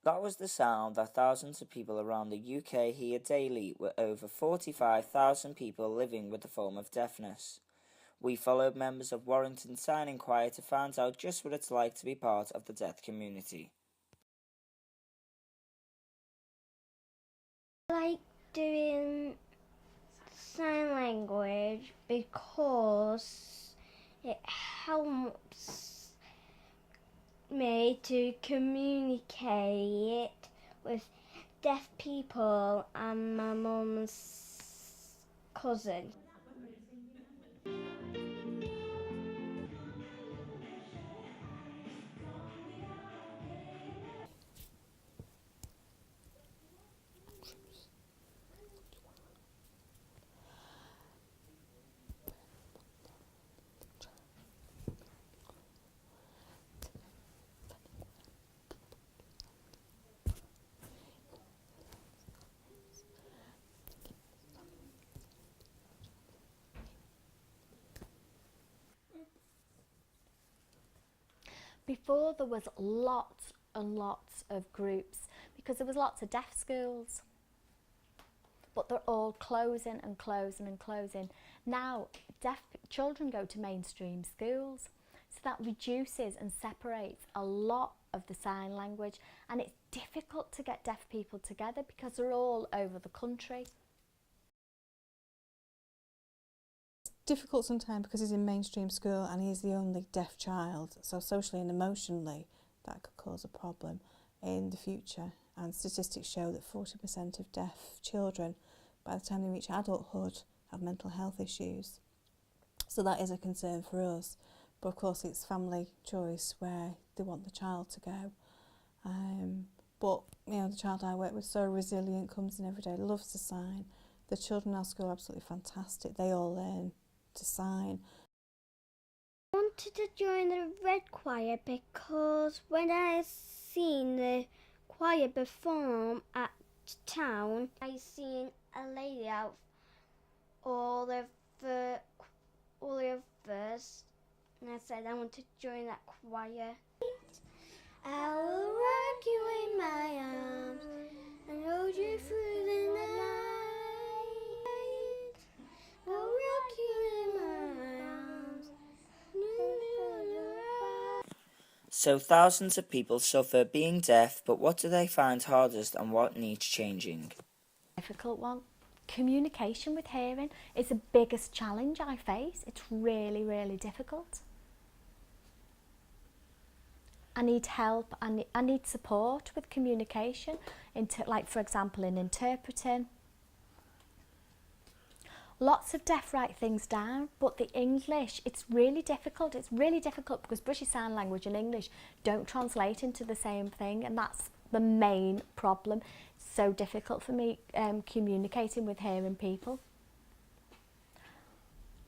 That was the sound that thousands of people around the UK hear daily, with over 45,000 people living with the form of deafness. We followed members of Warrington Signing Choir to find out just what it's like to be part of the deaf community. I like doing sign language because it helps me to communicate with deaf people and my mum's cousin. Before there was lots and lots of groups because there was lots of deaf schools, but they're all closing and closing and closing. Now deaf children go to mainstream schools, so that reduces and separates a lot of the sign language, and it's difficult to get deaf people together because they're all over the country. Difficult sometimes because he's in mainstream school and he's the only deaf child, so socially and emotionally that could cause a problem in the future. And statistics show that 40% of deaf children, by the time they reach adulthood, have mental health issues. So that is a concern for us, but of course it's family choice where they want the child to go. But you know, the child I work with, so resilient, comes in every day, loves to sign. The children in our school are absolutely fantastic. They all learn to sign. I wanted to join the Red Choir because when I seen the choir perform at town, I seen a lady out all of the others, and I said I want to join that choir. I will rock you in my arms and hold you through the night. I'll rock you in my arms. So thousands of people suffer being deaf, but what do they find hardest and what needs changing? Difficult one. Communication with hearing is the biggest challenge I face. It's really, really difficult. I need help, I need support with communication, like for example in interpreting. Lots of deaf write things down, but the English, it's really difficult. It's really difficult because British Sign Language and English don't translate into the same thing, and that's the main problem. It's so difficult for me communicating with hearing people.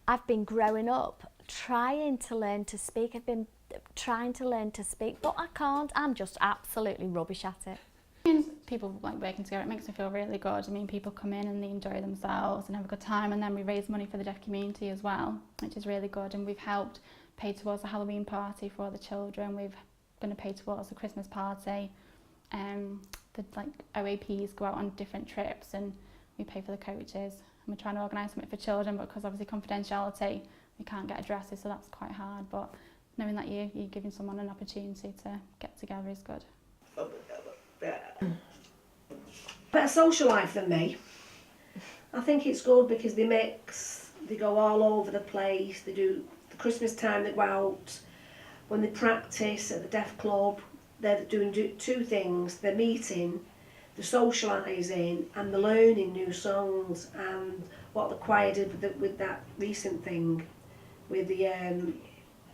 I've been growing up trying to learn to speak. I've been trying to learn to speak, but I can't. I'm just absolutely rubbish at it. People like working together, it makes me feel really good. I mean, people come in and they enjoy themselves and have a good time, and then we raise money for the deaf community as well, which is really good. And we've helped pay towards a Halloween party for all the children. We've going to pay towards a Christmas party. The OAPs go out on different trips and we pay for the coaches. And we're trying to organise something for children, but because obviously confidentiality, we can't get addresses, so that's quite hard. But knowing that you're giving someone an opportunity to get together is good. Better social life than me. I think it's good because they go all over the place. They do the Christmas time, they go out. When they practice at the deaf club, they're doing two things. They're meeting, they're socialising, and they're learning new songs. And what the choir did with that recent thing with the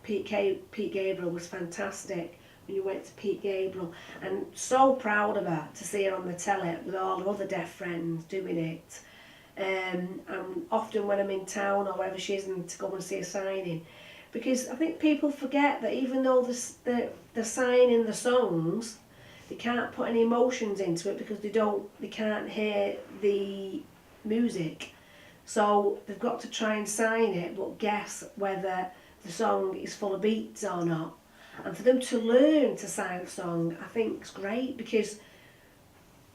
Pete Gabriel was fantastic. When you went to Pete Gabriel, and so proud of her to see her on the telly with all her other deaf friends doing it. And often when I'm in town or wherever she is, and to go and see a signing, because I think people forget that even though they're signing the songs, they can't put any emotions into it because they can't hear the music. So they've got to try and sign it, but guess whether the song is full of beats or not. And for them to learn to sign a song, I think is great, because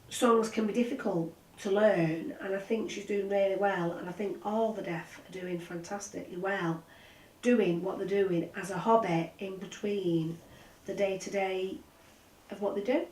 songs can be difficult to learn, and I think she's doing really well, and I think all the deaf are doing fantastically well, doing what they're doing as a hobby in between the day-to-day of what they do.